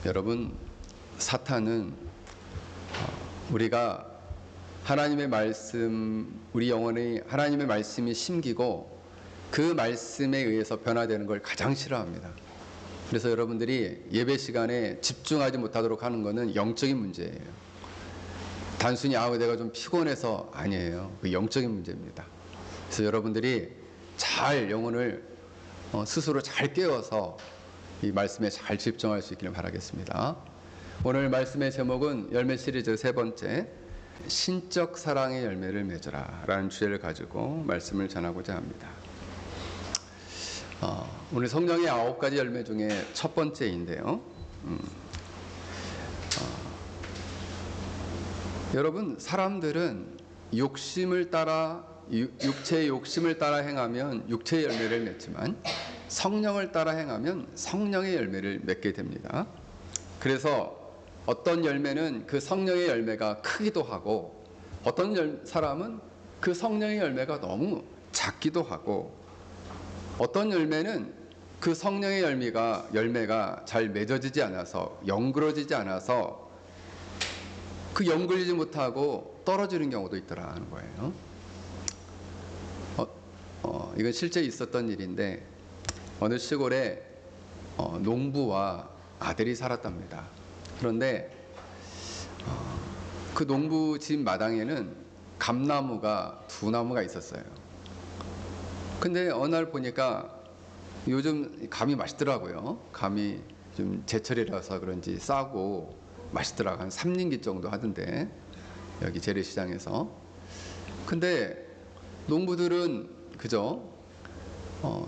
여러분, 사탄은 우리가 하나님의 말씀, 우리 영혼이 하나님의 말씀이 심기고 그 말씀에 의해서 변화되는 걸 가장 싫어합니다. 그래서 여러분들이 예배 시간에 집중하지 못하도록 하는 것은 영적인 문제예요. 단순히 내가 좀 피곤해서 아니에요. 그 영적인 문제입니다. 그래서 여러분들이 잘 영혼을 스스로 잘 깨워서 이 말씀에 잘 집중할 수 있기를 바라겠습니다. 오늘 말씀의 제목은 열매 시리즈 세 번째, 신적 사랑의 열매를 맺어라 라는 주제를 가지고 말씀을 전하고자 합니다. 오늘 성령의 9가지 열매 중에 첫 번째인데요. 여러분, 사람들은 욕심을 따라, 육체의 욕심을 따라 행하면 육체의 열매를 맺지만 성령을 따라 행하면 성령의 열매를 맺게 됩니다. 그래서 어떤 열매는 그 성령의 열매가 크기도 하고, 어떤 사람은 그 성령의 열매가 너무 작기도 하고, 어떤 열매는 그 성령의 열매가 잘 맺어지지 않아서, 영그러지지 않아서 그 영글리지 못하고 떨어지는 경우도 있더라는 거예요. 이건 실제 있었던 일인데, 어느 시골에 농부와 아들이 살았답니다. 그런데 그 농부 집 마당에는 감나무가 2나무가 있었어요. 근데 어느 날 보니까 요즘 감이 맛있더라고요. 감이 좀 제철이라서 그런지 싸고 맛있더라고. 한 3링기 정도 하던데, 여기 재래시장에서. 근데 농부들은 그죠?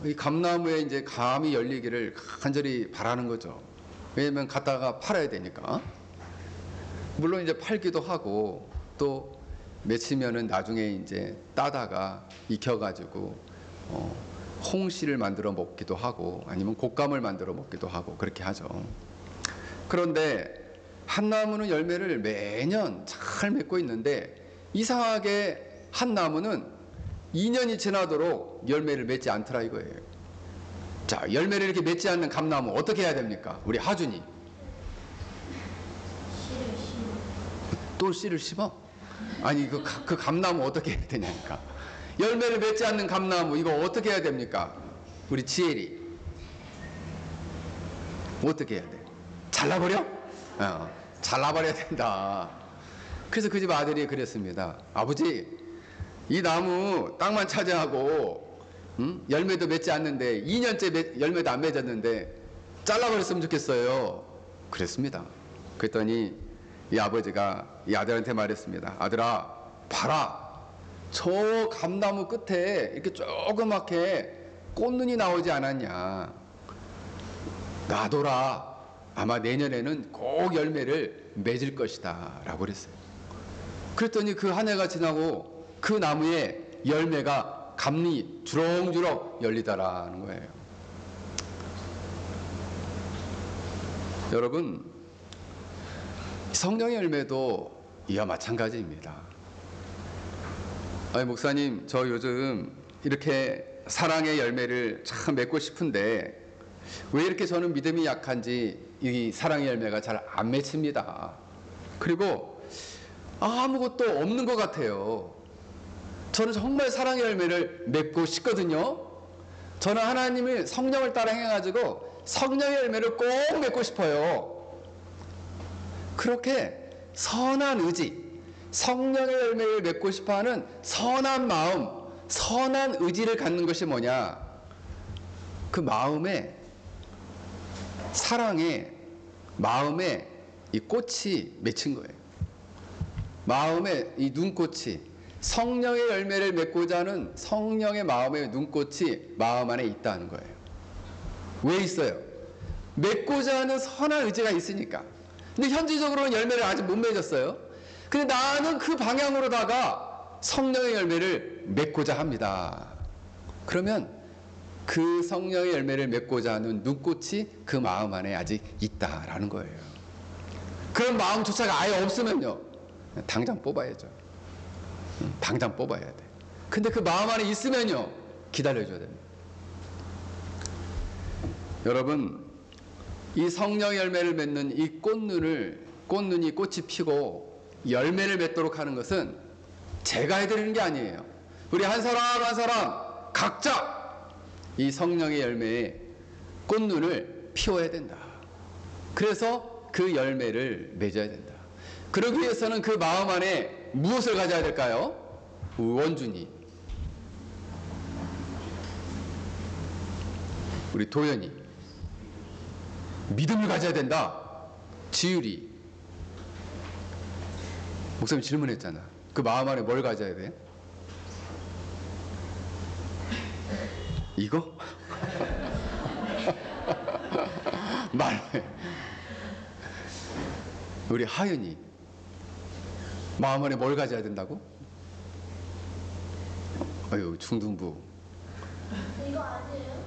이 감나무에 이제 감이 열리기를 간절히 바라는 거죠. 왜냐면 갖다가 팔아야 되니까. 물론 이제 팔기도 하고, 또 맺히면은 나중에 이제 따다가 익혀가지고 홍시를 만들어 먹기도 하고, 아니면 곶감을 만들어 먹기도 하고 그렇게 하죠. 그런데 한 나무는 열매를 매년 잘 맺고 있는데, 이상하게 한 나무는 2년이 지나도록 열매를 맺지 않더라 이거예요. 자, 열매를 이렇게 맺지 않는 감나무 어떻게 해야 됩니까? 우리 하준이. 또 씨를 심어? 아니, 그 감나무 어떻게 해야 되냐니까. 열매를 맺지 않는 감나무 이거 어떻게 해야 됩니까? 우리 지혜리. 어떻게 해야 돼? 잘라버려? 잘라버려야 된다. 그래서 그 집 아들이 그랬습니다. 아버지, 이 나무 땅만 차지하고 열매도 맺지 않는데 2년째 열매도 안 맺었는데 잘라버렸으면 좋겠어요. 그랬습니다. 그랬더니 이 아버지가 이 아들한테 말했습니다. 아들아, 봐라, 저 감나무 끝에 이렇게 조그맣게 꽃눈이 나오지 않았냐. 놔둬라. 아마 내년에는 꼭 열매를 맺을 것이다 라고 그랬어요. 그랬더니 그 한 해가 지나고 그 나무에 열매가 감리 주렁주렁 열리더라는 거예요. 여러분, 성령의 열매도 이와 마찬가지입니다. 아니, 목사님, 저 요즘 이렇게 사랑의 열매를 참 맺고 싶은데 왜 이렇게 저는 믿음이 약한지 이 사랑의 열매가 잘 안 맺힙니다. 그리고 아무것도 없는 것 같아요. 저는 정말 사랑의 열매를 맺고 싶거든요. 저는 하나님을 성령을 따라 행해가지고 성령의 열매를 꼭 맺고 싶어요. 그렇게 선한 의지, 성령의 열매를 맺고 싶어하는 선한 마음, 선한 의지를 갖는 것이 뭐냐? 그 마음에, 사랑에, 마음에 이 꽃이 맺힌 거예요. 마음에 이 눈꽃이, 성령의 열매를 맺고자 하는 성령의 마음의 눈꽃이 마음 안에 있다는 거예요. 왜 있어요? 맺고자 하는 선한 의지가 있으니까. 근데 현지적으로는 열매를 아직 못 맺었어요. 근데 나는 그 방향으로다가 성령의 열매를 맺고자 합니다. 그러면 그 성령의 열매를 맺고자 하는 눈꽃이 그 마음 안에 아직 있다라는 거예요. 그런 마음조차가 아예 없으면요, 당장 뽑아야죠. 당장 뽑아야 돼. 근데 그 마음 안에 있으면요, 기다려줘야 됩니다. 여러분, 이 성령 열매를 맺는 이 꽃눈이 꽃이 피고 열매를 맺도록 하는 것은 제가 해드리는 게 아니에요. 우리 한 사람 한 사람 각자 이 성령의 열매에 꽃눈을 피워야 된다. 그래서 그 열매를 맺어야 된다. 그러기 위해서는 그 마음 안에 무엇을 가져야 될까요? 원준이, 우리 도연이 믿음을 가져야 된다. 지율이, 목사님 질문했잖아. 그 마음 안에 뭘 가져야 돼? 이거? 말해. 우리 하연이 마음 안에 뭘 가져야 된다고? 아유, 중등부. 이거 아니에요?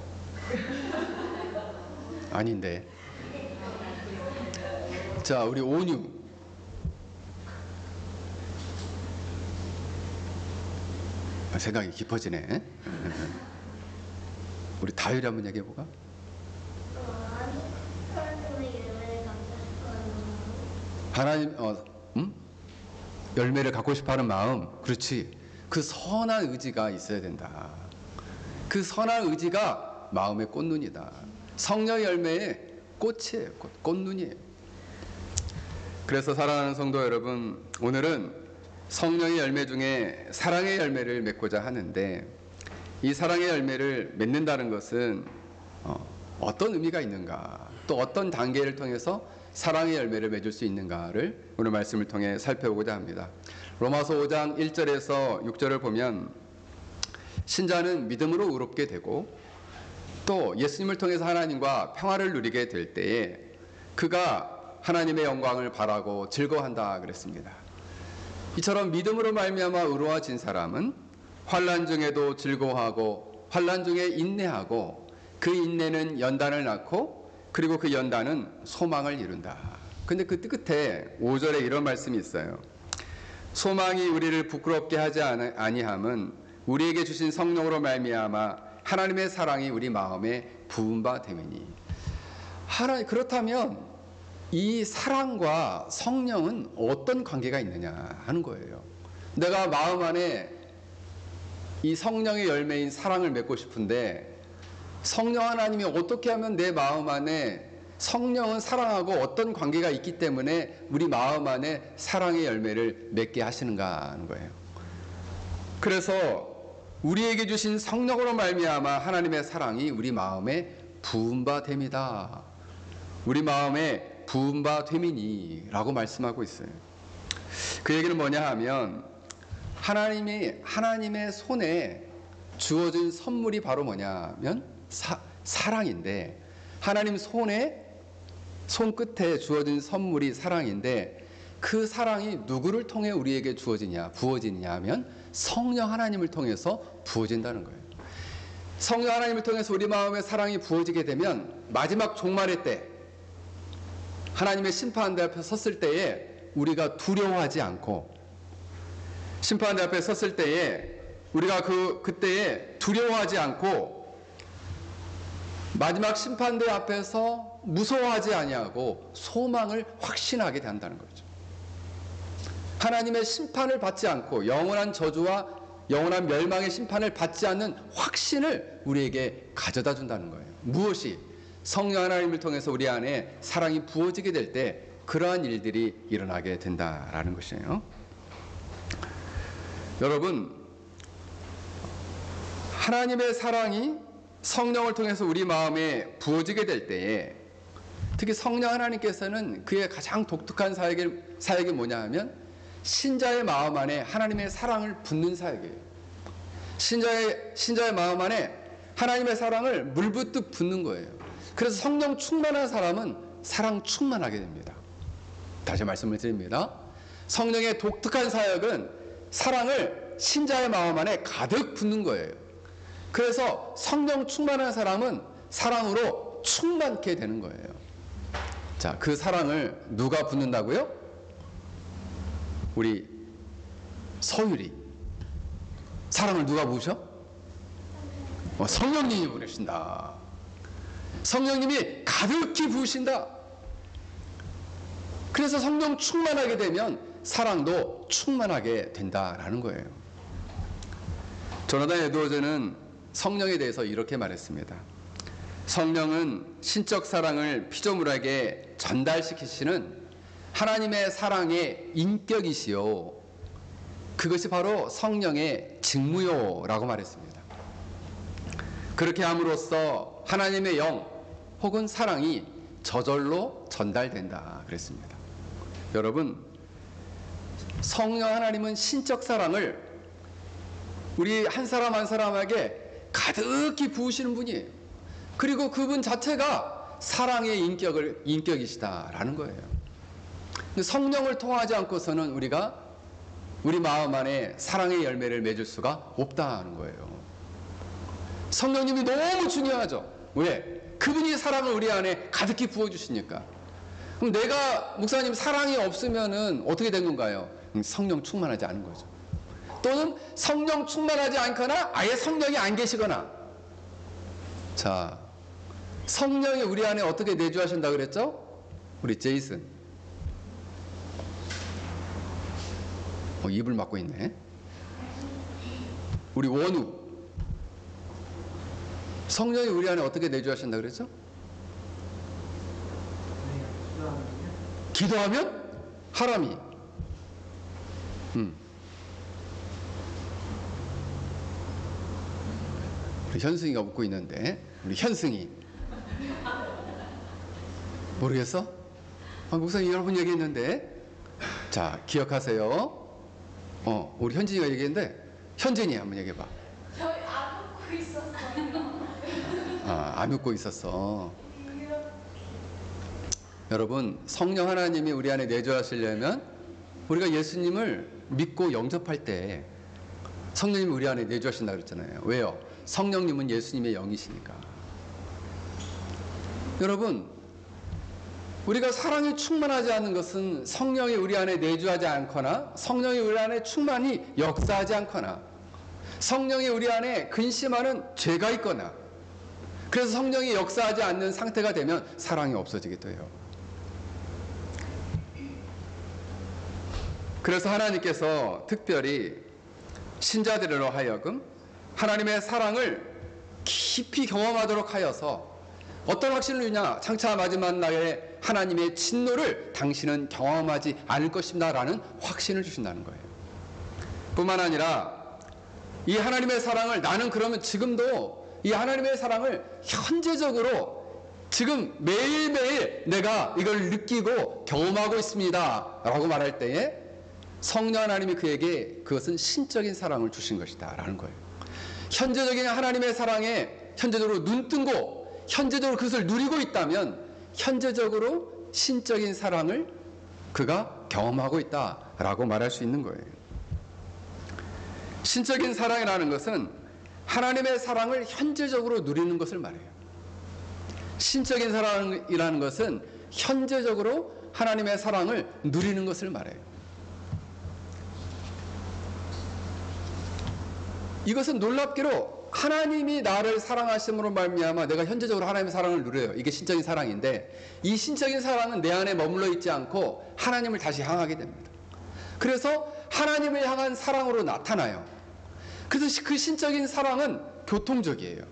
아닌데. 자, 우리 온유. 생각이 깊어지네. 우리 다율이 한번 얘기해볼까? 아니, 하나님의 열매를 하나님, 열매를 갖고 싶어 하는 마음. 그렇지. 그 선한 의지가 있어야 된다. 그 선한 의지가 마음의 꽃눈이다. 성령 열매의 꽃이에요. 꽃눈이에요. 그래서 사랑하는 성도 여러분, 오늘은 성령의 열매 중에 사랑의 열매를 맺고자 하는데, 이 사랑의 열매를 맺는다는 것은 어떤 의미가 있는가, 또 어떤 단계를 통해서 사랑의 열매를 맺을 수 있는가를 오늘 말씀을 통해 살펴보고자 합니다. 로마서 5장 1절에서 6절을 보면 신자는 믿음으로 의롭게 되고 또 예수님을 통해서 하나님과 평화를 누리게 될 때에 그가 하나님의 영광을 바라고 즐거워한다 그랬습니다. 이처럼 믿음으로 말미암아 의로워진 사람은 환난 중에도 즐거워하고 환난 중에 인내하고 그 인내는 연단을 낳고 그리고 그 연단은 소망을 이룬다. 근데 그 끝에 5절에 이런 말씀이 있어요. 소망이 우리를 부끄럽게 하지 아니함은 우리에게 주신 성령으로 말미암아 하나님의 사랑이 우리 마음에 부은 바 됨이니. 그렇다면 이 사랑과 성령은 어떤 관계가 있느냐 하는 거예요. 내가 마음 안에 이 성령의 열매인 사랑을 맺고 싶은데 성령 하나님이 어떻게 하면 내 마음 안에 성령은 사랑하고 어떤 관계가 있기 때문에 우리 마음 안에 사랑의 열매를 맺게 하시는가 하는 거예요. 그래서 우리에게 주신 성령으로 말미암아 하나님의 사랑이 우리 마음에 부은 바 됨이다. 우리 마음에 부은 바 됨이니 라고 말씀하고 있어요. 그 얘기는 뭐냐 하면 하나님의 손에 주어진 선물이 바로 뭐냐면 사랑인데, 하나님 손끝에 주어진 선물이 사랑인데 그 사랑이 누구를 통해 우리에게 부어지느냐 하면 성령 하나님을 통해서 부어진다는 거예요. 성령 하나님을 통해서 우리 마음에 사랑이 부어지게 되면 마지막 종말의 때 하나님의 심판대 앞에 섰을 때에 우리가 두려워하지 않고, 심판대 앞에 섰을 때에 우리가 그때에 두려워하지 않고 마지막 심판대 앞에서 무서워하지 아니하고 소망을 확신하게 된다는 거죠. 하나님의 심판을 받지 않고 영원한 저주와 영원한 멸망의 심판을 받지 않는 확신을 우리에게 가져다 준다는 거예요. 무엇이? 성령 하나님을 통해서 우리 안에 사랑이 부어지게 될 때 그러한 일들이 일어나게 된다라는 것이에요. 여러분, 하나님의 사랑이 성령을 통해서 우리 마음에 부어지게 될 때에 특히 성령 하나님께서는 그의 가장 독특한 사역이 뭐냐 하면 신자의 마음 안에 하나님의 사랑을 붓는 사역이에요. 신자의 마음 안에 하나님의 사랑을 물붓듯 붓는 거예요. 그래서 성령 충만한 사람은 사랑 충만하게 됩니다. 다시 말씀을 드립니다. 성령의 독특한 사역은 사랑을 신자의 마음 안에 가득 붓는 거예요. 그래서 성령 충만한 사람은 사랑으로 충만케 되는 거예요. 자, 그 사랑을 누가 붓는다고요? 우리 서율이. 사랑을 누가 부으셔? 성령님이 부으신다. 성령님이 가득히 부으신다. 그래서 성령 충만하게 되면 사랑도 충만하게 된다라는 거예요. 조나단 에드워즈는 성령에 대해서 이렇게 말했습니다. 성령은 신적 사랑을 피조물에게 전달시키시는 하나님의 사랑의 인격이시요, 그것이 바로 성령의 직무요라고 말했습니다. 그렇게 함으로써 하나님의 영 혹은 사랑이 저절로 전달된다 그랬습니다. 여러분, 성령 하나님은 신적 사랑을 우리 한 사람 한 사람에게 가득히 부으시는 분이에요. 그리고 그분 자체가 사랑의 인격이시다라는 거예요. 근데 성령을 통하지 않고서는 우리가 우리 마음 안에 사랑의 열매를 맺을 수가 없다는 거예요. 성령님이 너무 중요하죠. 왜? 그분이 사랑을 우리 안에 가득히 부어주시니까. 그럼 내가 목사님 사랑이 없으면은 어떻게 된 건가요? 성령 충만하지 않은 거죠. 또는 성령 충만하지 않거나 아예 성령이 안 계시거나. 자, 성령이 우리 안에 어떻게 내주하신다 그랬죠? 우리 제이슨. 입을 막고 있네. 우리 원우. 성령이 우리 안에 어떻게 내주하신다 그랬죠? 기도하면 하람이. 우리 현승이가 웃고 있는데, 우리 현승이 모르겠어? 목사님 여러 번 얘기했는데. 자, 기억하세요. 우리 현진이가 얘기했는데, 현진이 한번 얘기해봐. 저희 안 웃고 있었어요. 안 웃고 있었어. 여러분, 성령 하나님이 우리 안에 내주하시려면 우리가 예수님을 믿고 영접할 때 성령님이 우리 안에 내주하신다 그랬잖아요. 왜요? 성령님은 예수님의 영이시니까. 여러분, 우리가 사랑이 충만하지 않은 것은 성령이 우리 안에 내주하지 않거나, 성령이 우리 안에 충만히 역사하지 않거나, 성령이 우리 안에 근심하는 죄가 있거나, 그래서 성령이 역사하지 않는 상태가 되면 사랑이 없어지기도 해요. 그래서 하나님께서 특별히 신자들로 하여금 하나님의 사랑을 깊이 경험하도록 하여서 어떤 확신을 주냐? 장차 마지막 날에 하나님의 진노를 당신은 경험하지 않을 것입니다 라는 확신을 주신다는 거예요. 뿐만 아니라 이 하나님의 사랑을, 나는 그러면 지금도 이 하나님의 사랑을 현재적으로 지금 매일매일 내가 이걸 느끼고 경험하고 있습니다 라고 말할 때에 성령 하나님이 그에게 그것은 신적인 사랑을 주신 것이다 라는 거예요. 현재적인 하나님의 사랑에 현재적으로 눈뜬고 현재적으로 그것을 누리고 있다면 현재적으로 신적인 사랑을 그가 경험하고 있다라고 말할 수 있는 거예요. 신적인 사랑이라는 것은 하나님의 사랑을 현재적으로 누리는 것을 말해요. 신적인 사랑이라는 것은 현재적으로 하나님의 사랑을 누리는 것을 말해요. 이것은 놀랍게로 하나님이 나를 사랑하심으로 말미암아 내가 현재적으로 하나님의 사랑을 누려요. 이게 신적인 사랑인데, 이 신적인 사랑은 내 안에 머물러 있지 않고 하나님을 다시 향하게 됩니다. 그래서 하나님을 향한 사랑으로 나타나요. 그래서 그 신적인 사랑은 교통적이에요.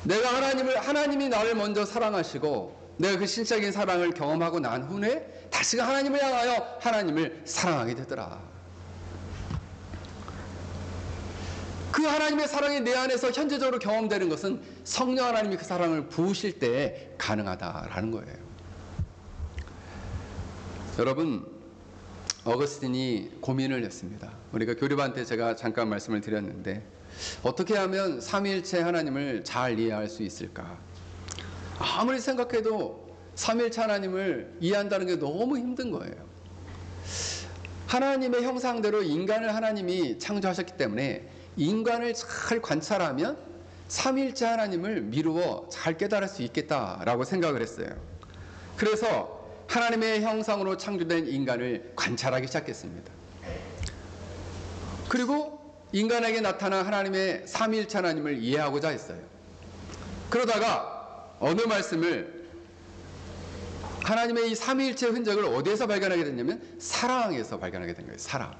내가 하나님이 나를 먼저 사랑하시고 내가 그 신적인 사랑을 경험하고 난 후에 다시가 하나님을 향하여 하나님을 사랑하게 되더라. 그 하나님의 사랑이 내 안에서 현재적으로 경험되는 것은 성령 하나님이 그 사랑을 부으실 때 가능하다라는 거예요. 여러분, 어거스틴이 고민을 했습니다. 우리가 교류반 때 제가 잠깐 말씀을 드렸는데, 어떻게 하면 삼위일체 하나님을 잘 이해할 수 있을까? 아무리 생각해도 삼위일체 하나님을 이해한다는 게 너무 힘든 거예요. 하나님의 형상대로 인간을 하나님이 창조하셨기 때문에 인간을 잘 관찰하면 삼위일체 하나님을 미루어 잘 깨달을 수 있겠다라고 생각을 했어요. 그래서 하나님의 형상으로 창조된 인간을 관찰하기 시작했습니다. 그리고 인간에게 나타난 하나님의 삼위일체 하나님을 이해하고자 했어요. 그러다가 어느 말씀을 하나님의 이 삼위일체 흔적을 어디에서 발견하게 됐냐면 사랑에서 발견하게 된 거예요. 사랑.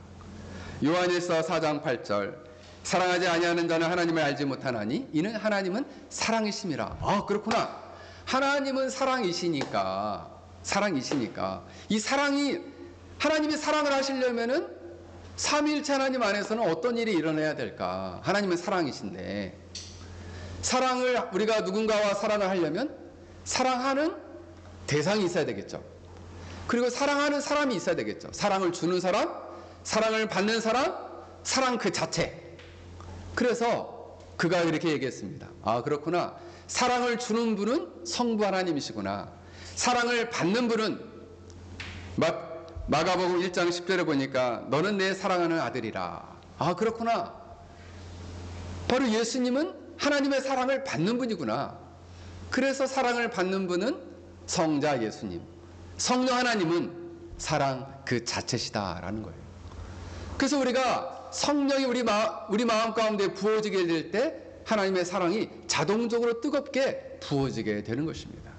요한일서 4장 8절 사랑하지 아니하는 자는 하나님을 알지 못하나니 이는 하나님은 사랑이심이라. 아, 그렇구나. 하나님은 사랑이시니까 이 사랑이 하나님이 사랑을 하시려면은 삼위일체 하나님 안에서는 어떤 일이 일어나야 될까? 하나님은 사랑이신데 사랑을 우리가 누군가와 사랑을 하려면 사랑하는 대상이 있어야 되겠죠. 그리고 사랑하는 사람이 있어야 되겠죠. 사랑을 주는 사람, 사랑을 받는 사람, 사랑 그 자체. 그래서 그가 이렇게 얘기했습니다. 아, 그렇구나. 사랑을 주는 분은 성부 하나님이시구나. 사랑을 받는 분은 마가복음 1장 10절에 보니까 너는 내 사랑하는 아들이라. 아, 그렇구나. 바로 예수님은 하나님의 사랑을 받는 분이구나. 그래서 사랑을 받는 분은 성자 예수님, 성령 하나님은 사랑 그 자체시다라는 거예요. 그래서 우리가 성령이 우리 마음 가운데 부어지게 될 때 하나님의 사랑이 자동적으로 뜨겁게 부어지게 되는 것입니다.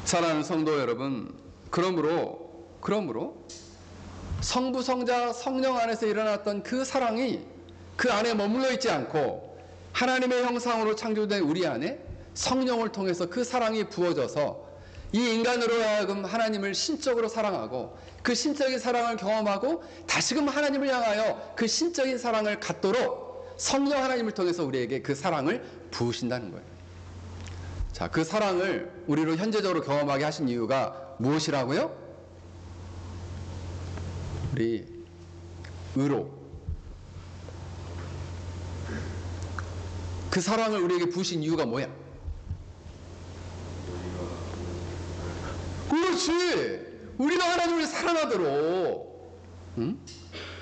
사랑하는 성도 여러분, 그러므로 성부, 성자, 성령 안에서 일어났던 그 사랑이 그 안에 머물러 있지 않고 하나님의 형상으로 창조된 우리 안에 성령을 통해서 그 사랑이 부어져서 이 인간으로 하여금 하나님을 신적으로 사랑하고 그 신적인 사랑을 경험하고 다시금 하나님을 향하여 그 신적인 사랑을 갖도록 성령 하나님을 통해서 우리에게 그 사랑을 부으신다는 거예요. 자, 그 사랑을 우리로 현재적으로 경험하게 하신 이유가 무엇이라고요? 우리 의로 그 사랑을 우리에게 부으신 이유가 뭐야? 그렇지. 우리가 하나님을 사랑하도록, 응?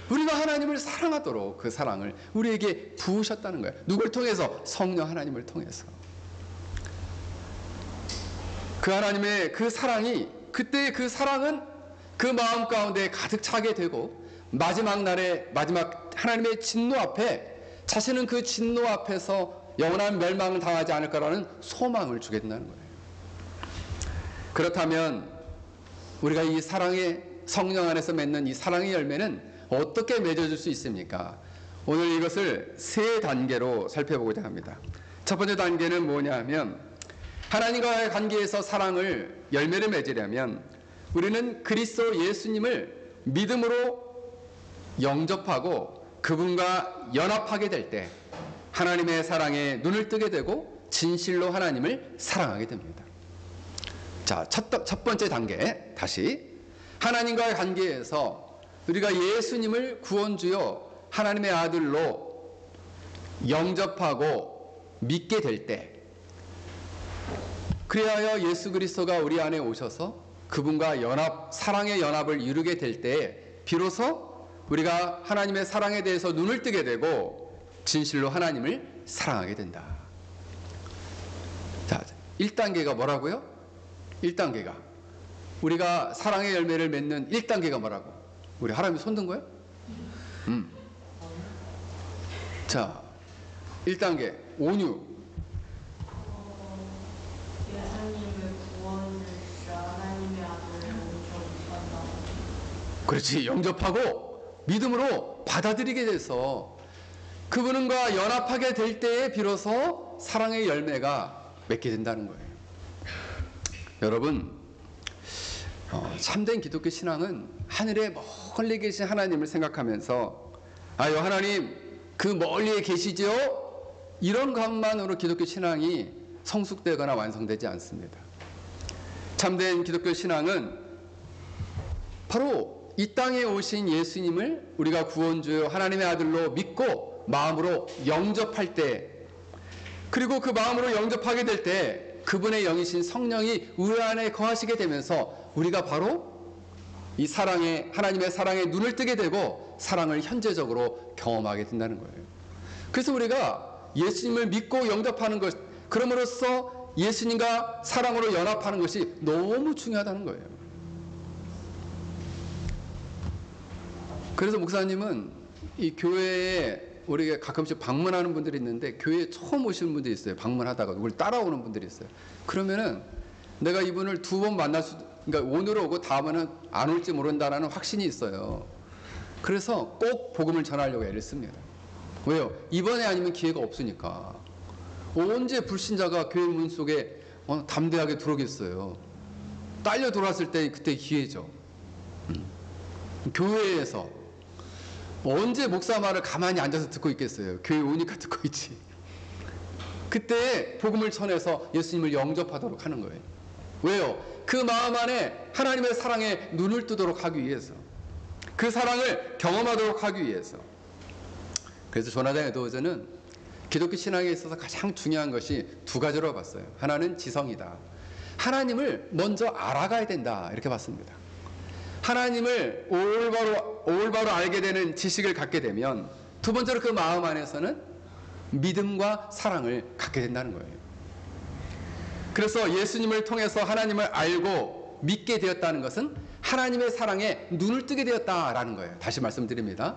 우리가 하나님을 사랑하도록 그 사랑을 우리에게 부으셨다는 거예요. 누굴 통해서? 성령 하나님을 통해서. 그 하나님의 그 사랑이, 그때 그 사랑은 그 마음 가운데 가득 차게 되고 마지막 날에 마지막 하나님의 진노 앞에 자신은 그 진노 앞에서 영원한 멸망을 당하지 않을 거라는 소망을 주게 된다는 거예요. 그렇다면 우리가 이 사랑의 성령 안에서 맺는 이 사랑의 열매는 어떻게 맺어질 수 있습니까? 오늘 이것을 세 단계로 살펴보고자 합니다. 첫 번째 단계는 뭐냐 하면 하나님과의 관계에서 사랑을 열매를 맺으려면 우리는 그리스도 예수님을 믿음으로 영접하고 그분과 연합하게 될 때 하나님의 사랑에 눈을 뜨게 되고 진실로 하나님을 사랑하게 됩니다. 자, 첫 번째 단계 다시 하나님과의 관계에서 우리가 예수님을 구원주요 하나님의 아들로 영접하고 믿게 될 때 그리하여 예수 그리스도가 우리 안에 오셔서 그분과 연합, 사랑의 연합을 이루게 될 때에 비로소 우리가 하나님의 사랑에 대해서 눈을 뜨게 되고 진실로 하나님을 사랑하게 된다. 자, 1단계가 뭐라고요? 1단계가 우리가 사랑의 열매를 맺는 1단계가 뭐라고? 우리 하람이 손든 거예요? 자, 1단계 온유. 예수님을 구원주시오 하나님의 아들을 영접한다. 그렇지. 영접하고 믿음으로 받아들이게 돼서 그분과 연합하게 될 때에 비로소 사랑의 열매가 맺게 된다는 거예요. 여러분, 참된 기독교 신앙은 하늘에 멀리 계신 하나님을 생각하면서 아유 하나님 그 멀리에 계시죠? 이런 것만으로 기독교 신앙이 성숙되거나 완성되지 않습니다. 참된 기독교 신앙은 바로 이 땅에 오신 예수님을 우리가 구원주요 하나님의 아들로 믿고 마음으로 영접할 때 그리고 그 마음으로 영접하게 될 때 그분의 영이신 성령이 우리 안에 거하시게 되면서 우리가 바로 이 사랑에 하나님의 사랑에 눈을 뜨게 되고 사랑을 현재적으로 경험하게 된다는 거예요. 그래서 우리가 예수님을 믿고 영접하는 것 그럼으로써 예수님과 사랑으로 연합하는 것이 너무 중요하다는 거예요. 그래서 목사님은 이 교회에 우리가 가끔씩 방문하는 분들이 있는데 교회에 처음 오시는 분들이 있어요. 방문하다가 우리 따라오는 분들이 있어요. 그러면은 내가 이분을 두 번 만날 수, 그러니까 오늘 오고 다음에는 안 올지 모른다라는 확신이 있어요. 그래서 꼭 복음을 전하려고 애를 씁니다. 왜요? 이번에 아니면 기회가 없으니까. 언제 불신자가 교회 문 속에 담대하게 들어오겠어요. 딸려 들어왔을 때 그때 기회죠. 교회에서 언제 목사 말을 가만히 앉아서 듣고 있겠어요. 교회 오니까 듣고 있지. 그때 복음을 전해서 예수님을 영접하도록 하는 거예요. 왜요? 그 마음 안에 하나님의 사랑에 눈을 뜨도록 하기 위해서, 그 사랑을 경험하도록 하기 위해서. 그래서 조나단 에드워즈는 기독교 신앙에 있어서 가장 중요한 것이 두 가지로 봤어요. 하나는 지성이다. 하나님을 먼저 알아가야 된다. 이렇게 봤습니다. 하나님을 올바로 알게 되는 지식을 갖게 되면 두 번째로 그 마음 안에서는 믿음과 사랑을 갖게 된다는 거예요. 그래서 예수님을 통해서 하나님을 알고 믿게 되었다는 것은 하나님의 사랑에 눈을 뜨게 되었다라는 거예요. 다시 말씀드립니다.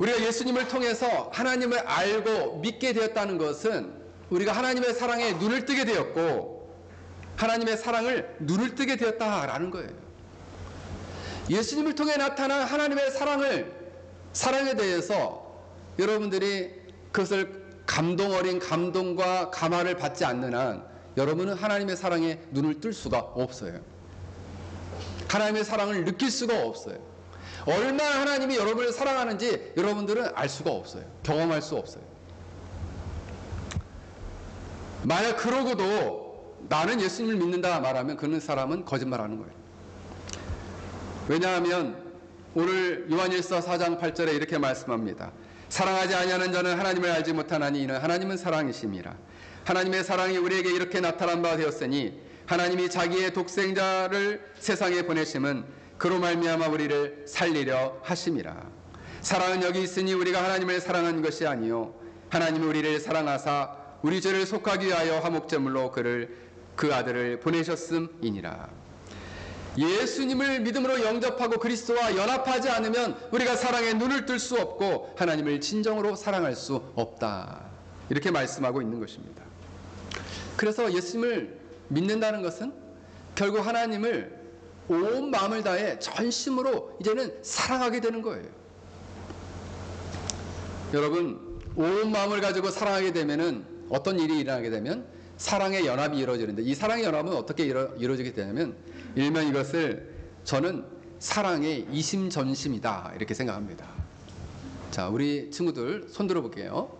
우리가 예수님을 통해서 하나님을 알고 믿게 되었다는 것은 우리가 하나님의 사랑에 눈을 뜨게 되었고 하나님의 사랑을 눈을 뜨게 되었다라는 거예요. 예수님을 통해 나타난 하나님의 사랑에 대해서 여러분들이 그것을 감동 어린 감동과 감화를 받지 않는 한 여러분은 하나님의 사랑에 눈을 뜰 수가 없어요. 하나님의 사랑을 느낄 수가 없어요. 얼마나 하나님이 여러분을 사랑하는지 여러분들은 알 수가 없어요. 경험할 수 없어요. 만약 그러고도 나는 예수님을 믿는다 말하면 그 사람은 거짓말하는 거예요. 왜냐하면 오늘 요한일서 4장 8절에 이렇게 말씀합니다. 사랑하지 아니하는 자는 하나님을 알지 못하나니 이는 하나님은 사랑이심이라. 하나님의 사랑이 우리에게 이렇게 나타난 바 되었으니 하나님이 자기의 독생자를 세상에 보내심은 그로 말미암아 우리를 살리려 하심이라. 사랑은 여기 있으니 우리가 하나님을 사랑한 것이 아니요 하나님이 우리를 사랑하사 우리 죄를 속하기 위하여 화목제물로 그 아들을 보내셨음이니라. 예수님을 믿음으로 영접하고 그리스도와 연합하지 않으면 우리가 사랑에 눈을 뜰 수 없고 하나님을 진정으로 사랑할 수 없다. 이렇게 말씀하고 있는 것입니다. 그래서 예수님을 믿는다는 것은 결국 하나님을 온 마음을 다해 전심으로 이제는 사랑하게 되는 거예요. 여러분, 온 마음을 가지고 사랑하게 되면은 어떤 일이 일어나게 되면 사랑의 연합이 이루어지는데 이 사랑의 연합은 어떻게 이루어지게 되냐면 일명 이것을 저는 사랑의 이심전심이다 이렇게 생각합니다. 자, 우리 친구들 손 들어볼게요.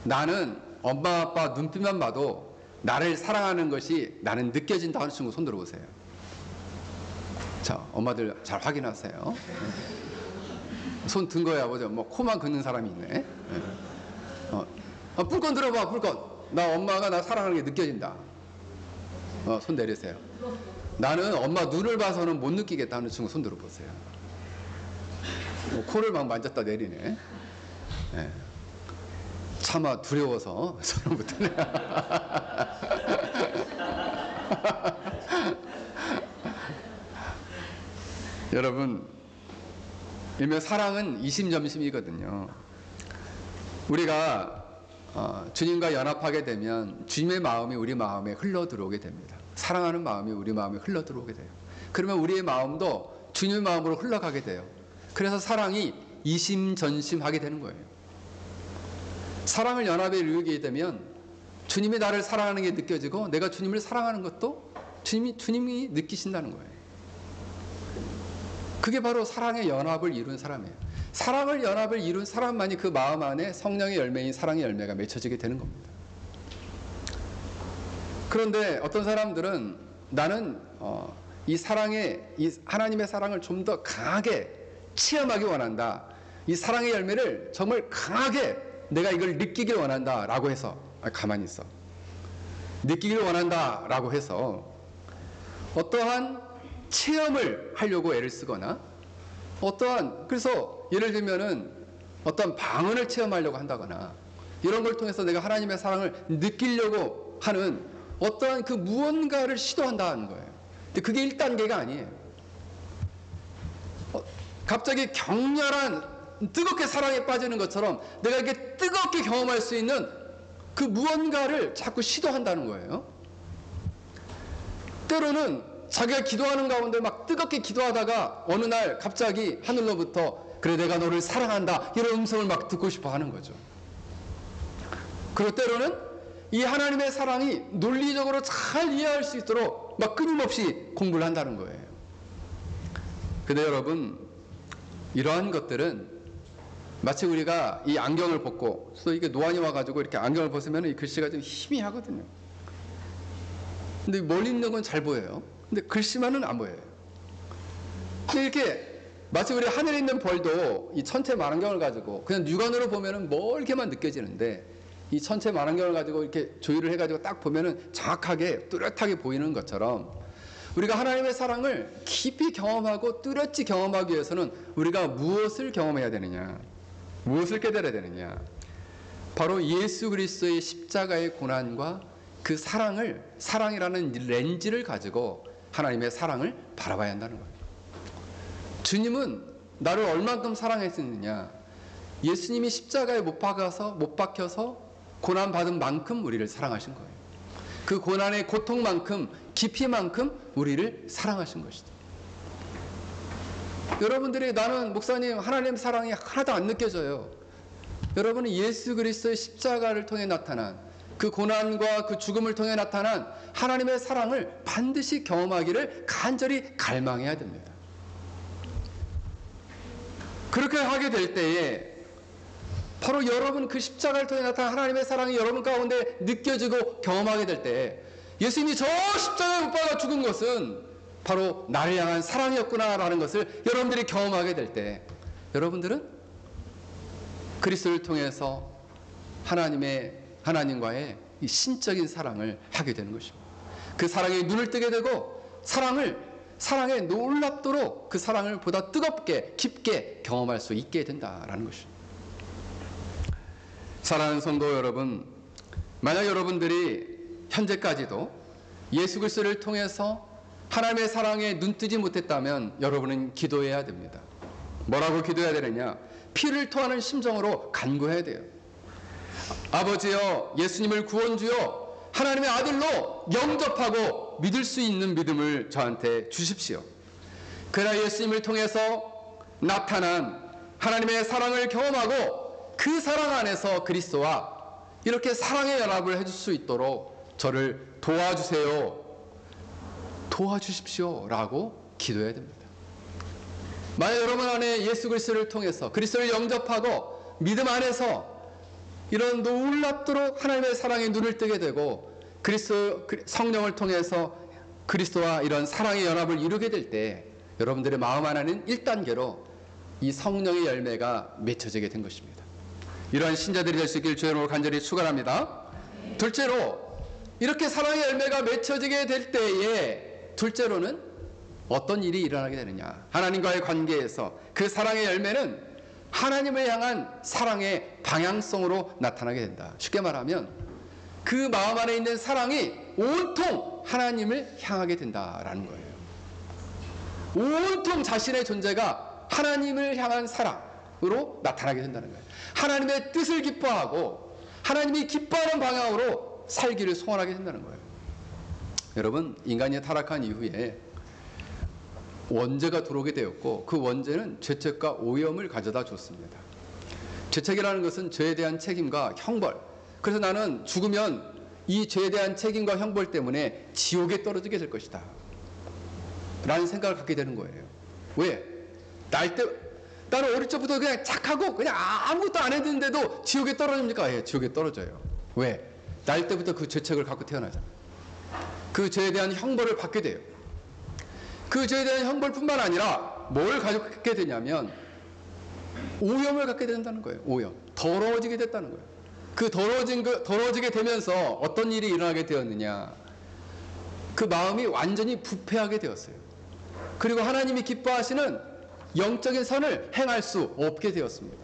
나는 엄마 아빠 눈빛만 봐도 나를 사랑하는 것이 나는 느껴진다 하는 친구 손 들어보세요. 자, 엄마들 잘 확인하세요. 손 든 거야 보죠. 뭐 코만 긋는 사람이 있네. 뿔건 들어봐, 뿔건. 나 엄마가 나 사랑하는 게 느껴진다. 손 내리세요. 나는 엄마 눈을 봐서는 못 느끼겠다 하는 친구 손 들어보세요. 코를 막 만졌다 내리네. 네. 차마 두려워서 손을 못 드네. 여러분, 일명 사랑은 이심점심이거든요. 우리가 주님과 연합하게 되면 주님의 마음이 우리 마음에 흘러 들어오게 됩니다. 사랑하는 마음이 우리 마음에 흘러 들어오게 돼요. 그러면 우리의 마음도 주님의 마음으로 흘러가게 돼요. 그래서 사랑이 이심전심하게 되는 거예요. 사랑을 연합에 이루게 되면 주님이 나를 사랑하는 게 느껴지고 내가 주님을 사랑하는 것도 주님이 느끼신다는 거예요. 그게 바로 사랑의 연합을 이룬 사람이에요. 사랑을 연합을 이룬 사람만이 그 마음 안에 성령의 열매인 사랑의 열매가 맺혀지게 되는 겁니다. 그런데 어떤 사람들은 나는 이 하나님의 사랑을 좀 더 강하게 체험하기 원한다. 이 사랑의 열매를 정말 강하게 내가 이걸 느끼길 원한다 라고 해서 가만히 있어. 느끼길 원한다 라고 해서 어떠한 체험을 하려고 애를 쓰거나 그래서 예를 들면은 어떤 방언을 체험하려고 한다거나 이런 걸 통해서 내가 하나님의 사랑을 느끼려고 하는 어떠한 그 무언가를 시도한다는 거예요. 근데 그게 1단계가 아니에요. 갑자기 격렬한 뜨겁게 사랑에 빠지는 것처럼 내가 이렇게 뜨겁게 경험할 수 있는 그 무언가를 자꾸 시도한다는 거예요. 때로는 자기가 기도하는 가운데 막 뜨겁게 기도하다가 어느 날 갑자기 하늘로부터 그래 내가 너를 사랑한다 이런 음성을 막 듣고 싶어 하는 거죠. 그리고 때로는 이 하나님의 사랑이 논리적으로 잘 이해할 수 있도록 막 끊임없이 공부를 한다는 거예요. 근데 여러분, 이러한 것들은 마치 우리가 이 안경을 벗고 또 이게 노안이 와가지고 이렇게 안경을 벗으면 이 글씨가 좀 희미하거든요. 근데 멀리 있는 건 잘 보여요. 근데 글씨만은 안 보여요. 근데 이렇게 마치 우리 하늘에 있는 별도 이 천체 만원경을 가지고 그냥 육안으로 보면은 멀게만 느껴지는데 이 천체 만원경을 가지고 이렇게 조율을 해가지고 딱 보면은 정확하게 뚜렷하게 보이는 것처럼 우리가 하나님의 사랑을 깊이 경험하고 뚜렷이 경험하기 위해서는 우리가 무엇을 경험해야 되느냐, 무엇을 깨달아야 되느냐, 바로 예수 그리스도의 십자가의 고난과 그 사랑을, 사랑이라는 렌즈를 가지고 하나님의 사랑을 바라봐야 한다는 거예요. 주님은 나를 얼만큼 사랑했느냐, 예수님이 십자가에 못 박혀서 고난받은 만큼 우리를 사랑하신 거예요. 그 고난의 고통만큼, 깊이만큼 우리를 사랑하신 것이다. 여러분들이 나는 목사님 하나님 사랑이 하나도 안 느껴져요. 여러분은 예수 그리스도의 십자가를 통해 나타난 그 고난과 그 죽음을 통해 나타난 하나님의 사랑을 반드시 경험하기를 간절히 갈망해야 됩니다. 그렇게 하게 될 때에 바로 여러분 그 십자가를 통해 나타난 하나님의 사랑이 여러분 가운데 느껴지고 경험하게 될 때 예수님이 저 십자가에 못 박아 죽은 것은 바로 나를 향한 사랑이었구나라는 것을 여러분들이 경험하게 될 때 여러분들은 그리스도를 통해서 하나님과의 이 신적인 사랑을 하게 되는 것입니다. 그 사랑에 눈을 뜨게 되고 사랑에 놀랍도록 그 사랑을 보다 뜨겁게 깊게 경험할 수 있게 된다라는 것입니다. 사랑하는 성도 여러분, 만약 여러분들이 현재까지도 예수 그리스도를 통해서 하나님의 사랑에 눈뜨지 못했다면 여러분은 기도해야 됩니다. 뭐라고 기도해야 되느냐? 피를 토하는 심정으로 간구해야 돼요. 아버지여, 예수님을 구원주여, 하나님의 아들로 영접하고 믿을 수 있는 믿음을 저한테 주십시오. 그러나 예수님을 통해서 나타난 하나님의 사랑을 경험하고 그 사랑 안에서 그리스도와 이렇게 사랑의 연합을 해줄 수 있도록 저를 도와주세요, 도와주십시오 라고 기도해야 됩니다. 만약 여러분 안에 예수 그리스도를 통해서 그리스도를 영접하고 믿음 안에서 이런 놀랍도록 하나님의 사랑에 눈을 뜨게 되고 그리스도 성령을 통해서 그리스도와 이런 사랑의 연합을 이루게 될 때 여러분들의 마음 안에는 1단계로 이 성령의 열매가 맺혀지게 된 것입니다. 이러한 신자들이 될 수 있길 주의 이름으로 간절히 축원합니다. 둘째로 이렇게 사랑의 열매가 맺혀지게 될 때에 둘째로는 어떤 일이 일어나게 되느냐, 하나님과의 관계에서 그 사랑의 열매는 하나님을 향한 사랑의 방향성으로 나타나게 된다. 쉽게 말하면 그 마음 안에 있는 사랑이 온통 하나님을 향하게 된다라는 거예요. 온통 자신의 존재가 하나님을 향한 사랑으로 나타나게 된다는 거예요. 하나님의 뜻을 기뻐하고 하나님이 기뻐하는 방향으로 살기를 소원하게 된다는 거예요. 여러분, 인간이 타락한 이후에 원죄가 들어오게 되었고 그 원죄는 죄책과 오염을 가져다 줬습니다. 죄책이라는 것은 죄에 대한 책임과 형벌, 그래서 나는 죽으면 이 죄에 대한 책임과 형벌 때문에 지옥에 떨어지게 될 것이다 라는 생각을 갖게 되는 거예요. 왜? 나는 어릴 적부터 그냥 착하고 그냥 아무것도 안 했는데도 지옥에 떨어집니까? 예, 지옥에 떨어져요. 왜? 날 때부터 그 죄책을 갖고 태어나잖아요. 그 죄에 대한 형벌을 받게 돼요. 그 죄에 대한 형벌뿐만 아니라 뭘 갖게 되냐면 오염을 갖게 된다는 거예요. 오염. 더러워지게 됐다는 거예요. 그 더러워지게 되면서 어떤 일이 일어나게 되었느냐. 그 마음이 완전히 부패하게 되었어요. 그리고 하나님이 기뻐하시는 영적인 선을 행할 수 없게 되었습니다.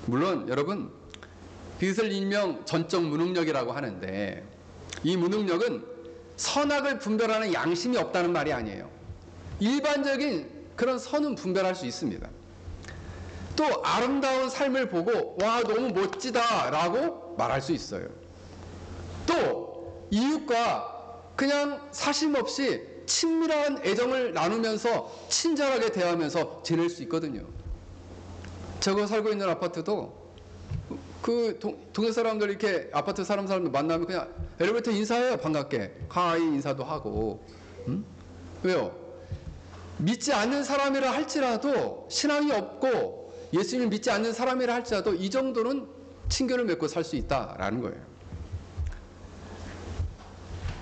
물론 여러분, 이것을 일명 전적 무능력이라고 하는데 이 무능력은 선악을 분별하는 양심이 없다는 말이 아니에요. 일반적인 그런 선은 분별할 수 있습니다. 또 아름다운 삶을 보고 와 너무 멋지다라고 말할 수 있어요. 또 이웃과 그냥 사심 없이 친밀한 애정을 나누면서 친절하게 대하면서 지낼 수 있거든요. 제가 살고 있는 아파트도 그 동네 사람들 이렇게 아파트 사람들 만나면 그냥 엘리베이터 인사해요. 반갑게 하이 인사도 하고. 왜요? 믿지 않는 사람이라 할지라도 신앙이 없고 예수님을 믿지 않는 사람이라 할지라도 이 정도는 친교를 맺고 살 수 있다라는 거예요.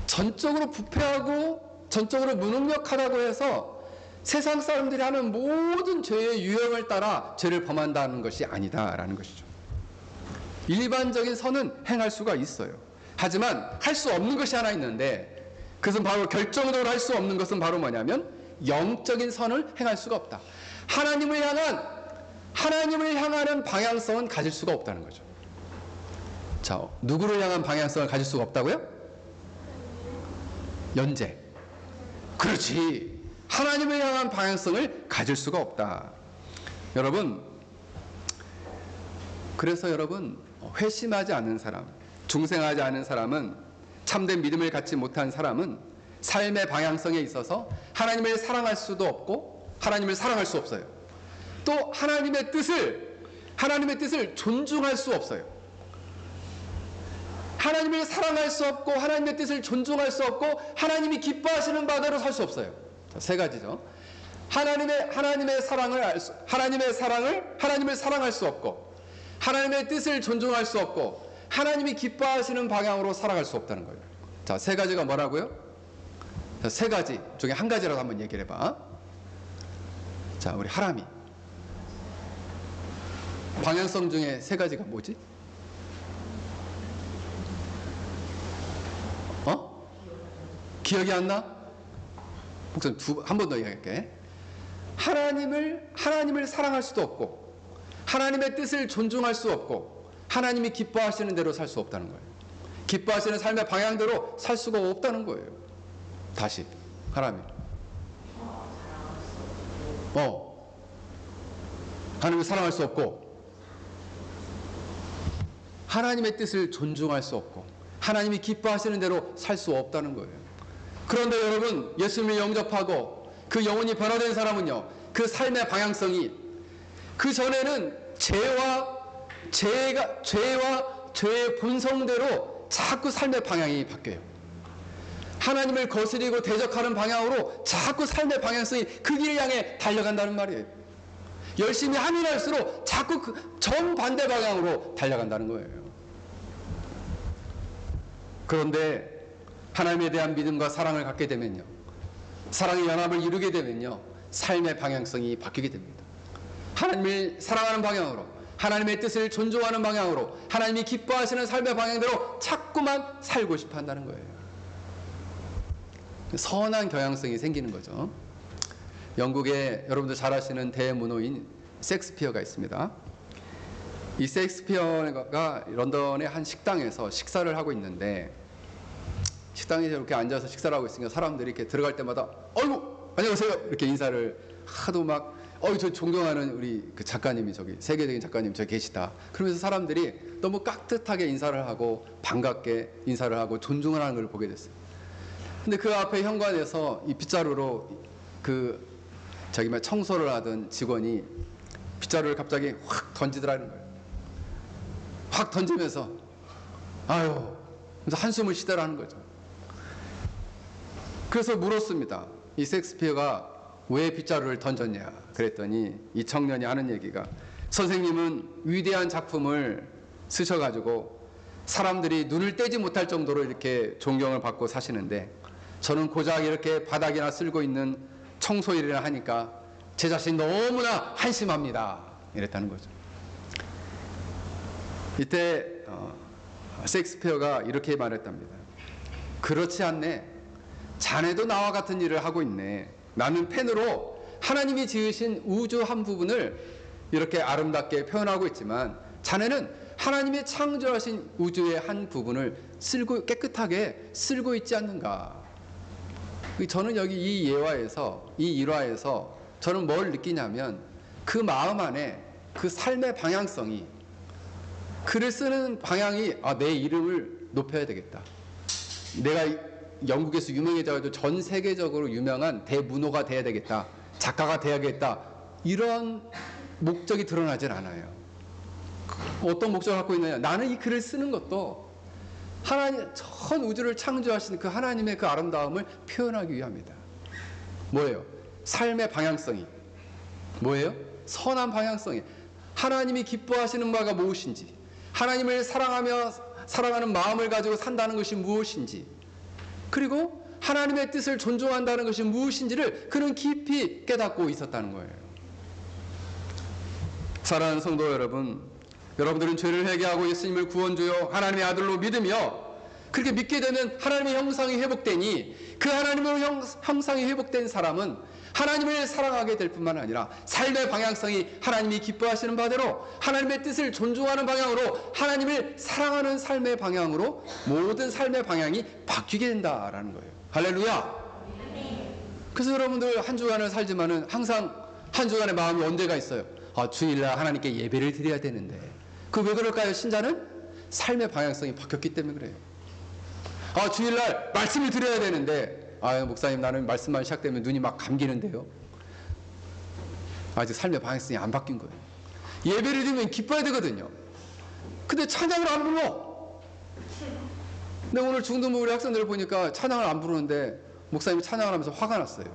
전적으로 부패하고 전적으로 무능력하다고 해서 세상 사람들이 하는 모든 죄의 유형을 따라 죄를 범한다는 것이 아니다라는 것이죠. 일반적인 선은 행할 수가 있어요. 하지만 할 수 없는 것이 하나 있는데 그것은 바로 결정적으로 할 수 없는 것은 바로 뭐냐면 영적인 선을 행할 수가 없다. 하나님을 향하는 방향성은 가질 수가 없다는 거죠. 자, 누구를 향한 방향성을 가질 수가 없다고요? 연재. 그렇지. 하나님을 향한 방향성을 가질 수가 없다. 여러분, 그래서 여러분, 회심하지 않는 사람, 중생하지 않은 사람은, 참된 믿음을 갖지 못한 사람은 삶의 방향성에 있어서 하나님을 사랑할 수도 없고 하나님을 사랑할 수 없어요. 또 하나님의 뜻을 존중할 수 없어요. 하나님을 사랑할 수 없고 하나님의 뜻을 존중할 수 없고 하나님이 기뻐하시는 바대로 살 수 없어요. 자, 세 가지죠. 하나님을 사랑할 수 없고 하나님의 뜻을 존중할 수 없고 하나님이 기뻐하시는 방향으로 살아갈 수 없다는 거예요. 자, 세 가지가 뭐라고요? 자, 세 가지 중에 한 가지라도 한번 얘기를 해봐. 자, 우리 하람이 방향성 중에 세 가지가 뭐지? 기억이 안 나? 목사님 한 번 더 얘기할게. 하나님을 사랑할 수도 없고 하나님의 뜻을 존중할 수 없고 하나님이 기뻐하시는 대로 살 수 없다는 거예요. 기뻐하시는 삶의 방향대로 살 수가 없다는 거예요. 다시 하람이 하나님을 사랑할 수 없고 하나님의 뜻을 존중할 수 없고 하나님이 기뻐하시는 대로 살 수 없다는 거예요. 그런데 여러분, 예수님을 영접하고 그 영혼이 변화된 사람은요, 그 삶의 방향성이 그 전에는 죄의 본성대로 자꾸 삶의 방향이 바뀌어요. 하나님을 거스리고 대적하는 방향으로 자꾸 삶의 방향성이 그 길을 향해 달려간다는 말이에요. 열심히 하면 할수록 자꾸 그 정반대 방향으로 달려간다는 거예요. 그런데 하나님에 대한 믿음과 사랑을 갖게 되면요, 사랑의 연합을 이루게 되면요, 삶의 방향성이 바뀌게 됩니다. 하나님을 사랑하는 방향으로, 하나님의 뜻을 존중하는 방향으로, 하나님이 기뻐하시는 삶의 방향대로 자꾸만 살고 싶어 한다는 거예요. 선한 경향성이 생기는 거죠. 영국에 여러분들 잘 아시는 대문호인 셰익스피어가 있습니다. 이 셰익스피어가 런던의 한 식당에서 식사를 하고 있는데, 식당에 이렇게 앉아서 식사를 하고 있으니까 사람들이 이렇게 들어갈 때마다 어이구 안녕하세요 이렇게 인사를 하도 막 저 존경하는 우리 그 작가님이 저기 세계적인 작가님 저기 계시다 그러면서 사람들이 너무 깍듯하게 인사를 하고 반갑게 인사를 하고 존중을 하는 걸 보게 됐어요. 근데 그 앞에 현관에서 이 빗자루로 그 저기 막 청소를 하던 직원이 빗자루를 갑자기 확 던지더라는 거예요. 확 던지면서 아유 그래서 한숨을 쉬더라는 거죠. 그래서 물었습니다. 이 셰익스피어가 왜 빗자루를 던졌냐 그랬더니 이 청년이 하는 얘기가, 선생님은 위대한 작품을 쓰셔가지고 사람들이 눈을 떼지 못할 정도로 이렇게 존경을 받고 사시는데 저는 고작 이렇게 바닥이나 쓸고 있는 청소 일이나 하니까 제 자신이 너무나 한심합니다 이랬다는 거죠. 이때 셰익스피어가 이렇게 말했답니다. 그렇지 않네. 자네도 나와 같은 일을 하고 있네. 나는 펜으로 하나님이 지으신 우주 한 부분을 이렇게 아름답게 표현하고 있지만 자네는 하나님이 창조하신 우주의 한 부분을 깨끗하게 쓸고 있지 않는가. 저는 여기 이 일화에서 저는 뭘 느끼냐면 그 마음 안에 그 삶의 방향성이, 글을 쓰는 방향이 내 이름을 높여야 되겠다. 내가 영국에서 유명해져가지고 전 세계적으로 유명한 대문호가 돼야 되겠다. 작가가 돼야겠다. 이런 목적이 드러나질 않아요. 어떤 목적을 갖고 있느냐. 나는 이 글을 쓰는 것도 하나님, 전 우주를 창조하신 그 하나님의 그 아름다움을 표현하기 위함이다. 뭐예요? 삶의 방향성이. 뭐예요? 선한 방향성이. 하나님이 기뻐하시는 바가 무엇인지, 하나님을 사랑하는 마음을 가지고 산다는 것이 무엇인지, 그리고 하나님의 뜻을 존중한다는 것이 무엇인지를 그는 깊이 깨닫고 있었다는 거예요. 사랑하는 성도 여러분, 여러분들은 죄를 회개하고 예수님을 구원주요 하나님의 아들로 믿으며 그렇게 믿게 되면 하나님의 형상이 회복되니, 그 하나님의 형상이 회복된 사람은 하나님을 사랑하게 될 뿐만 아니라 삶의 방향성이 하나님이 기뻐하시는 바대로 하나님의 뜻을 존중하는 방향으로, 하나님을 사랑하는 삶의 방향으로 모든 삶의 방향이 바뀌게 된다라는 거예요. 할렐루야. 그래서 여러분들 한 주간을 살지만은 항상 한 주간의 마음이 언제가 있어요? 주일날 하나님께 예배를 드려야 되는데. 그 왜 그럴까요? 신자는 삶의 방향성이 바뀌었기 때문에 그래요. 주일날 말씀을 드려야 되는데, 목사님 나는 말씀만 시작되면 눈이 막 감기는데요. 아직 삶의 방향성이 안 바뀐 거예요. 예배를 드리면 기뻐야 되거든요. 근데 찬양을 안 불러. 근데 오늘 중등부 우리 학생들을 보니까 찬양을 안 부르는데 목사님이 찬양을 하면서 화가 났어요.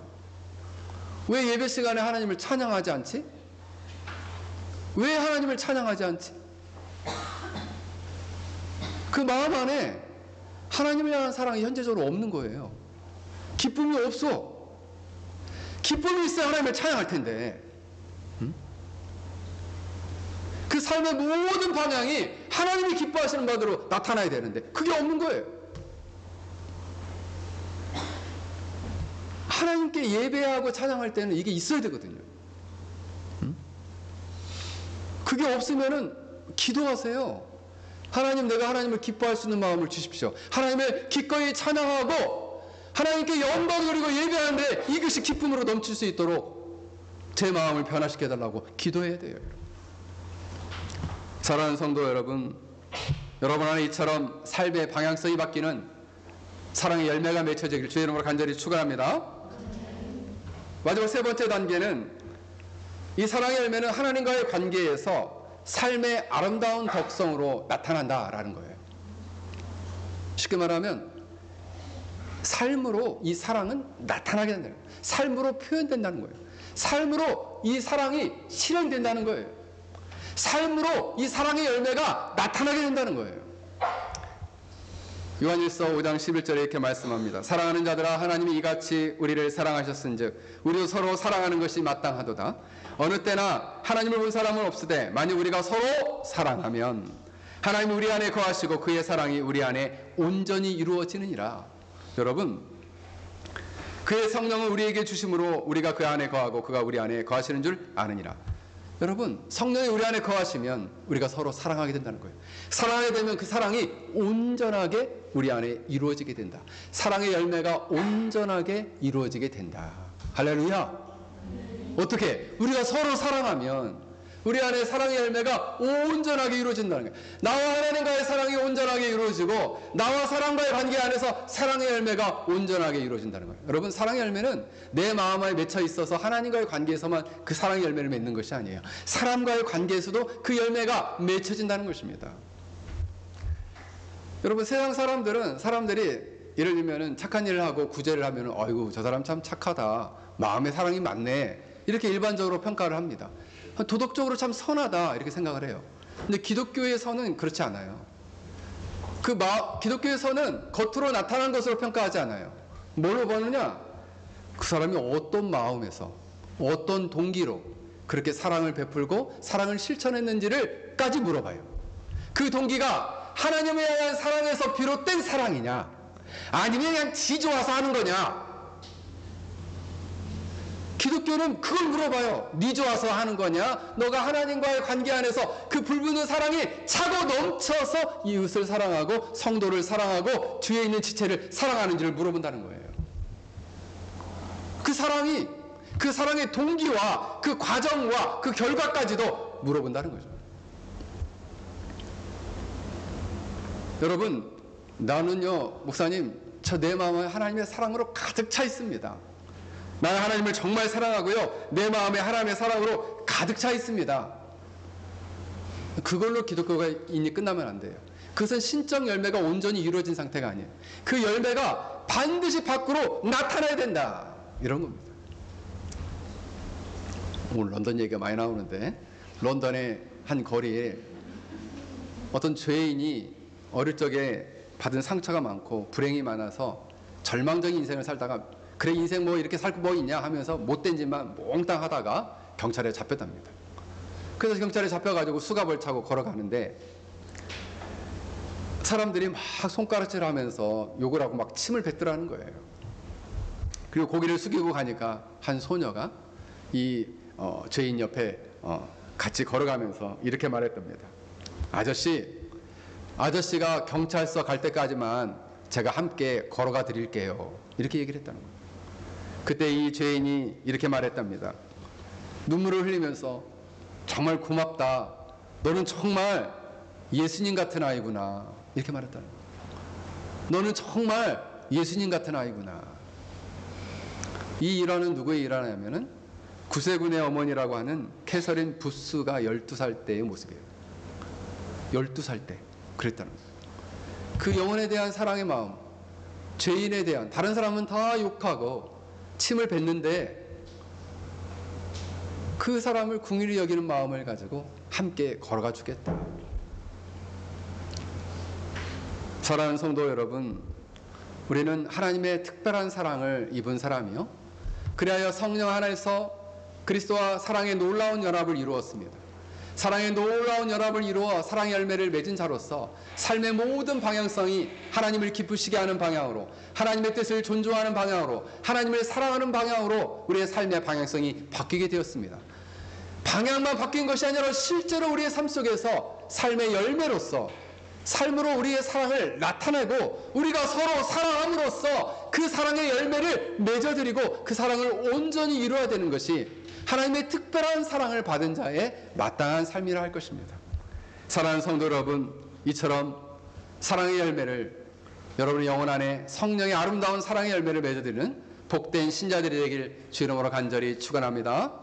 왜 예배 시간에 하나님을 찬양하지 않지? 왜 하나님을 찬양하지 않지? 그 마음 안에 하나님을 향한 사랑이 현재적으로 없는 거예요. 기쁨이 없어. 기쁨이 있어야 하나님을 찬양할 텐데. 그 삶의 모든 방향이 하나님이 기뻐하시는 바대로 나타나야 되는데 그게 없는 거예요. 하나님께 예배하고 찬양할 때는 이게 있어야 되거든요. 그게 없으면은 기도하세요. 하나님, 내가 하나님을 기뻐할 수 있는 마음을 주십시오. 하나님을 기꺼이 찬양하고 하나님께 영광 드리고 예배하는데 이것이 기쁨으로 넘칠 수 있도록 제 마음을 변화시켜달라고 기도해야 돼요. 사랑하는 성도 여러분, 여러분 안에 이처럼 삶의 방향성이 바뀌는 사랑의 열매가 맺혀지길 주의 이름으로 간절히 축원합니다. 마지막 세 번째 단계는, 이 사랑의 열매는 하나님과의 관계에서 삶의 아름다운 덕성으로 나타난다라는 거예요. 쉽게 말하면 삶으로 이 사랑은 나타나게 된다는 거예요. 삶으로 표현된다는 거예요. 삶으로 이 사랑이 실행된다는 거예요. 삶으로 이 사랑의 열매가 나타나게 된다는 거예요. 요한일서 5장 11절에 이렇게 말씀합니다. 사랑하는 자들아, 하나님이 이같이 우리를 사랑하셨은즉 우리도 서로 사랑하는 것이 마땅하도다. 어느 때나 하나님을 본 사람은 없으되 만일 우리가 서로 사랑하면 하나님이 우리 안에 거하시고 그의 사랑이 우리 안에 온전히 이루어지느니라. 여러분, 그의 성령을 우리에게 주심으로 우리가 그 안에 거하고 그가 우리 안에 거하시는 줄 아느니라. 여러분, 성령이 우리 안에 거하시면 우리가 서로 사랑하게 된다는 거예요. 사랑하게 되면 그 사랑이 온전하게 우리 안에 이루어지게 된다. 사랑의 열매가 온전하게 이루어지게 된다. 할렐루야. 어떻게? 우리가 서로 사랑하면 우리 안에 사랑의 열매가 온전하게 이루어진다는 거예요. 나와 하나님과의 사랑이 온전하게 이루어지고 나와 사람과의 관계 안에서 사랑의 열매가 온전하게 이루어진다는 거예요. 여러분, 사랑의 열매는 내 마음 안에 맺혀 있어서 하나님과의 관계에서만 그 사랑의 열매를 맺는 것이 아니에요. 사람과의 관계에서도 그 열매가 맺혀진다는 것입니다. 여러분, 세상 사람들이 예를 들면 착한 일을 하고 구제를 하면 아이고 저 사람 참 착하다, 마음에 사랑이 많네, 이렇게 일반적으로 평가를 합니다. 도덕적으로 참 선하다 이렇게 생각을 해요. 근데 기독교의 선은 그렇지 않아요. 기독교의 선은 겉으로 나타난 것으로 평가하지 않아요. 뭘로 보느냐? 그 사람이 어떤 마음에서 어떤 동기로 그렇게 사랑을 베풀고 사랑을 실천했는지를 까지 물어봐요. 그 동기가 하나님에 대한 사랑에서 비롯된 사랑이냐, 아니면 그냥 지 좋아서 하는 거냐. 기독교는 그걸 물어봐요. 네 좋아서 하는 거냐? 너가 하나님과의 관계 안에서 그 불붙는 사랑이 차고 넘쳐서 이웃을 사랑하고 성도를 사랑하고 주위에 있는 지체를 사랑하는지를 물어본다는 거예요. 그 사랑의 동기와 그 과정과 그 결과까지도 물어본다는 거죠. 여러분, 나는요, 목사님, 저 내 마음에 하나님의 사랑으로 가득 차 있습니다. 나는 하나님을 정말 사랑하고요, 내 마음에 하나님의 사랑으로 가득 차 있습니다. 그걸로 기독교가 인이 끝나면 안 돼요. 그것은 신적 열매가 온전히 이루어진 상태가 아니에요. 그 열매가 반드시 밖으로 나타나야 된다, 이런 겁니다. 오늘 런던 얘기가 많이 나오는데, 런던의 한 거리에 어떤 죄인이 어릴 적에 받은 상처가 많고 불행이 많아서 절망적인 인생을 살다가, 그래 인생 뭐 이렇게 살고 뭐 있냐 하면서 못된 짓만 몽땅 하다가 경찰에 잡혔답니다. 그래서 경찰에 잡혀가지고 수갑을 차고 걸어가는데 사람들이 막 손가락질 하면서 욕을 하고 막 침을 뱉더라는 거예요. 그리고 고개를 숙이고 가니까 한 소녀가 이 죄인 옆에 같이 걸어가면서 이렇게 말했답니다. 아저씨가 경찰서 갈 때까지만 제가 함께 걸어가 드릴게요. 이렇게 얘기를 했다는 거예요. 그때 이 죄인이 이렇게 말했답니다. 눈물을 흘리면서 정말 고맙다. 너는 정말 예수님 같은 아이구나. 이렇게 말했다는 거예요. 너는 정말 예수님 같은 아이구나. 이 일화는 누구의 일화냐면은 구세군의 어머니라고 하는 캐서린 부스가 12살 때의 모습이에요. 12살 때 그랬다는 거예요. 그 영혼에 대한 사랑의 마음, 죄인에 대한, 다른 사람은 다 욕하고 침을 뱉는데 그 사람을 긍휼히 여기는 마음을 가지고 함께 걸어가 주겠다. 사랑하는 성도 여러분, 우리는 하나님의 특별한 사랑을 입은 사람이요, 그리하여 성령 하나에서 그리스도와 사랑의 놀라운 연합을 이루었습니다. 사랑의 놀라운 연합을 이루어 사랑의 열매를 맺은 자로서 삶의 모든 방향성이 하나님을 기쁘시게 하는 방향으로, 하나님의 뜻을 존중하는 방향으로, 하나님을 사랑하는 방향으로 우리의 삶의 방향성이 바뀌게 되었습니다. 방향만 바뀐 것이 아니라 실제로 우리의 삶 속에서 삶의 열매로서 삶으로 우리의 사랑을 나타내고 우리가 서로 사랑함으로써 그 사랑의 열매를 맺어드리고 그 사랑을 온전히 이루어야 되는 것이 하나님의 특별한 사랑을 받은 자의 마땅한 삶이라 할 것입니다. 사랑하는 성도 여러분, 이처럼 사랑의 열매를, 여러분의 영혼 안에 성령의 아름다운 사랑의 열매를 맺어드리는 복된 신자들이 되길 주 이름으로 간절히 축원합니다.